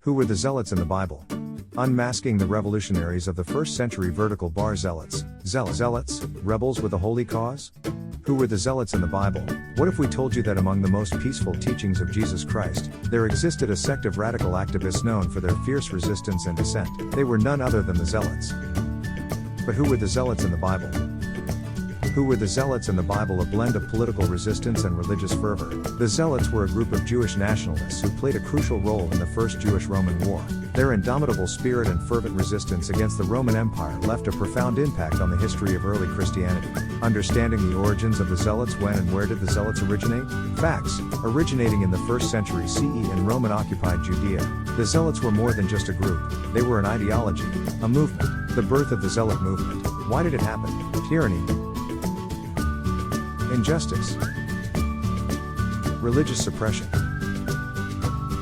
Who were the Zealots in the Bible? Unmasking the Revolutionaries of the 1st century vertical bar Zealots. Zealots, rebels with a holy cause? Who were the Zealots in the Bible? What if we told you that among the most peaceful teachings of Jesus Christ, there existed a sect of radical activists known for their fierce resistance and dissent? They were none other than the Zealots. But who were the Zealots in the Bible? Who were the Zealots in the Bible? A blend of political resistance and religious fervor. The Zealots were a group of Jewish nationalists who played a crucial role in the First Jewish-Roman War. Their indomitable spirit and fervent resistance against the Roman Empire left a profound impact on the history of early Christianity. Understanding the origins of the Zealots. When and where did the Zealots originate? Facts. Originating in the 1st century CE in Roman-occupied Judea, the Zealots were more than just a group. They were an ideology, a movement. The birth of the Zealot Movement. Why did it happen? Tyranny, injustice, religious suppression.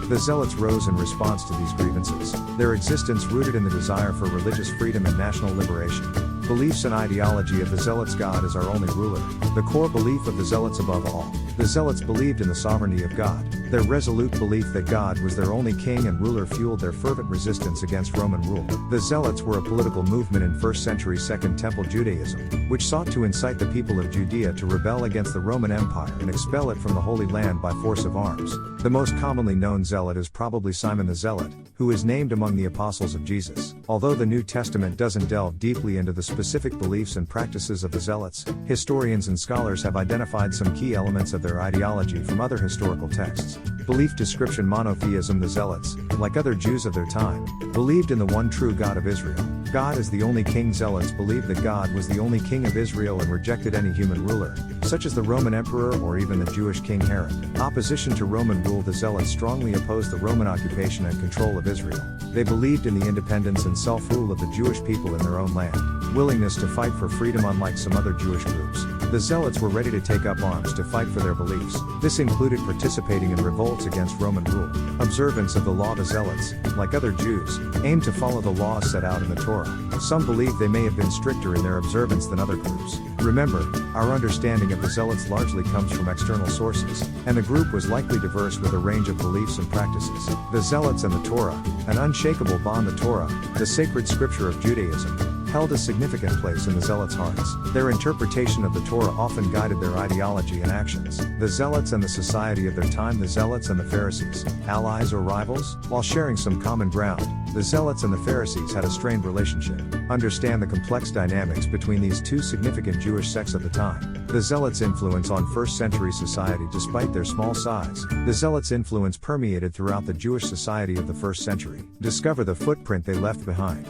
The Zealots rose in response to these grievances, their existence rooted in the desire for religious freedom and national liberation. Beliefs and ideology of the Zealots. God is our only ruler, the core belief of the Zealots above all. The Zealots believed in the sovereignty of God. Their resolute belief that God was their only king and ruler fueled their fervent resistance against Roman rule. The Zealots were a political movement in 1st century Second Temple Judaism, which sought to incite the people of Judea to rebel against the Roman Empire and expel it from the Holy Land by force of arms. The most commonly known Zealot is probably Simon the Zealot, who is named among the apostles of Jesus. Although the New Testament doesn't delve deeply into the specific beliefs and practices of the Zealots, historians and scholars have identified some key elements of their ideology from other historical texts. Belief description: monotheism. The Zealots, like other Jews of their time, believed in the one true God of Israel. God is the only king. Zealots believed that God was the only king of Israel and rejected any human ruler, such as the Roman emperor or even the Jewish king Herod. Opposition to Roman rule. The Zealots strongly opposed the Roman occupation and control of Israel. They believed in the independence and self-rule of the Jewish people in their own land. Willingness to fight for freedom. Unlike some other Jewish groups, the Zealots were ready to take up arms to fight for their beliefs. This included participating in revolts against Roman rule. Observance of the law. The Zealots, like other Jews, aimed to follow the laws set out in the Torah. Some believe they may have been stricter in their observance than other groups. Remember, our understanding of the Zealots largely comes from external sources, and the group was likely diverse with a range of beliefs and practices. The Zealots and the Torah, an unshakable bond. The Torah, the sacred scripture of Judaism, held a significant place in the Zealots' hearts. Their interpretation of the Torah often guided their ideology and actions. The Zealots and the society of their time. The Zealots and the Pharisees, allies or rivals? While sharing some common ground, the Zealots and the Pharisees had a strained relationship. Understand the complex dynamics between these two significant Jewish sects of the time. The Zealots' influence on 1st century society. Despite their small size, the Zealots' influence permeated throughout the Jewish society of the 1st century. Discover the footprint they left behind.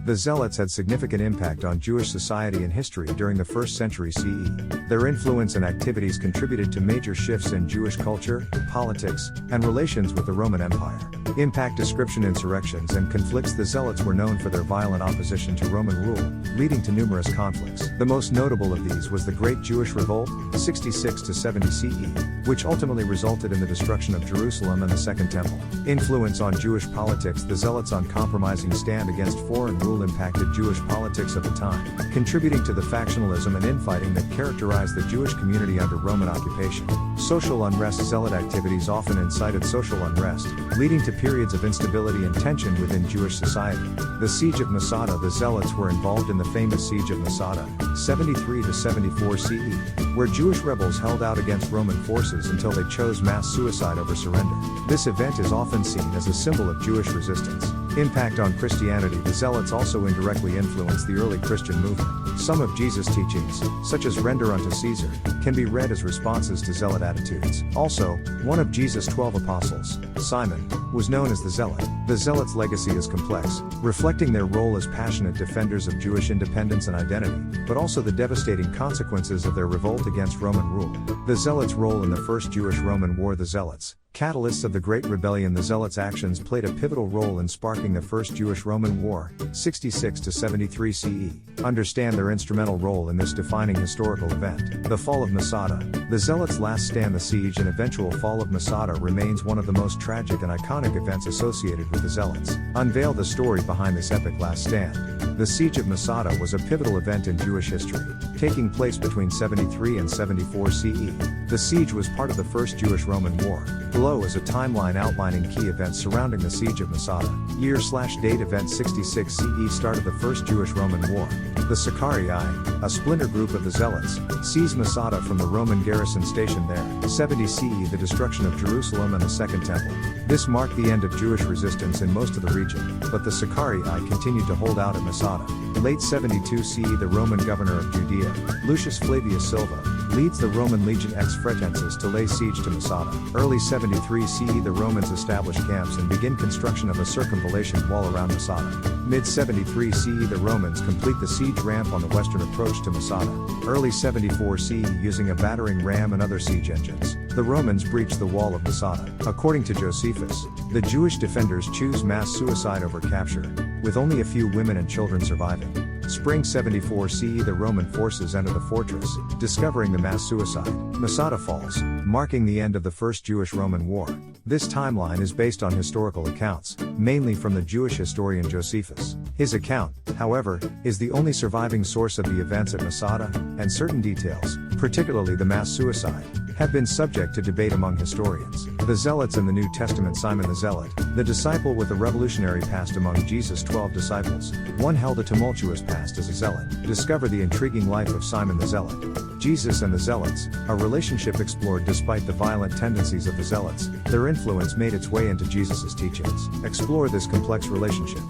The Zealots had significant impact on Jewish society and history during the 1st century CE. Their influence and activities contributed to major shifts in Jewish culture, politics, and relations with the Roman Empire. Impact description: insurrections and conflicts. The Zealots were known for their violent opposition to Roman rule, leading to numerous conflicts. The most notable of these was the Great Jewish Revolt, 66 to 70 CE, which ultimately resulted in the destruction of Jerusalem and the Second Temple. Influence on Jewish politics. The Zealots' uncompromising stand against foreign rule impacted Jewish politics of the time, contributing to the factionalism and infighting that characterized the Jewish community under Roman occupation. Social unrest. Zealot activities often incited social unrest, leading to periods of instability and tension within Jewish society. The Siege of Masada. The Zealots were involved in the famous Siege of Masada, 73 to 74 CE, where Jewish rebels held out against Roman forces until they chose mass suicide over surrender. This event is often seen as a symbol of Jewish resistance. Impact on Christianity. The Zealots also indirectly influenced the early Christian movement. Some of Jesus' teachings, such as "render unto Caesar," can be read as responses to Zealot attitudes. Also, one of Jesus' 12 apostles, Simon, was known as the Zealot. The Zealots' legacy is complex, reflecting their role as passionate defenders of Jewish independence and identity, but also the devastating consequences of their revolt against Roman rule. The Zealots' role in the First Jewish-Roman War. The Zealots, catalysts of the Great Rebellion. The Zealots' actions played a pivotal role in sparking the First Jewish-Roman War, 66 to 73 CE. Understand their instrumental role in this defining historical event. The fall of Masada. The Zealots' last stand. The siege and eventual fall of Masada remains one of the most tragic and iconic events associated with the Zealots. Unveil the story behind this epic last stand. The Siege of Masada was a pivotal event in Jewish history, taking place between 73 and 74 CE. The siege was part of the First Jewish-Roman War, Below is a timeline outlining key events surrounding the siege of Masada. Year/date event 66 CE, start of the First Jewish-Roman War. The Sicarii, a splinter group of the Zealots, seize Masada from the Roman garrison stationed there. 70 CE, the destruction of Jerusalem and the Second Temple. This marked the end of Jewish resistance in most of the region, but the Sicarii continued to hold out at Masada. Late 72 CE, the Roman governor of Judea, Lucius Flavius Silva, leads the Roman legion ex fretensis to lay siege to Masada. Early 73 CE, the Romans establish camps and begin construction of a circumvallation wall around Masada. Mid 73 CE, the Romans complete the siege ramp on the western approach to Masada. Early 74 CE, using a battering ram and other siege engines, the Romans breach the wall of Masada. According to Josephus, the Jewish defenders choose mass suicide over capture, with only a few women and children surviving. Spring 74 CE, the Roman forces enter the fortress, discovering the mass suicide. Masada falls, marking the end of the First Jewish-Roman War. This timeline is based on historical accounts, mainly from the Jewish historian Josephus. His account, however, is the only surviving source of the events at Masada, and certain details, particularly the mass suicide, have been subject to debate among historians. The Zealots in the New Testament. Simon the Zealot, the disciple with a revolutionary past among Jesus' 12 disciples, one held a tumultuous past as a zealot. Discover the intriguing life of Simon the Zealot. Jesus and the Zealots, a relationship explored. Despite the violent tendencies of the Zealots, their influence made its way into Jesus' teachings. Explore this complex relationship.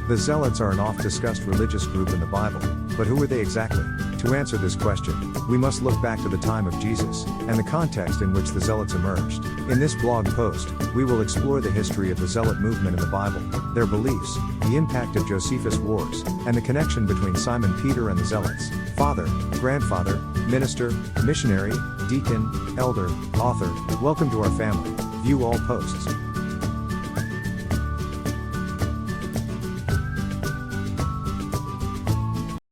The Zealots are an oft-discussed religious group in the Bible, but who were they exactly? To answer this question, we must look back to the time of Jesus, and the context in which the Zealots emerged. In this blog post, we will explore the history of the Zealot movement in the Bible, their beliefs, the impact of Josephus' wars, and the connection between Simon Peter and the Zealots. Father, grandfather, minister, missionary, deacon, elder, author, welcome to our family. View all posts.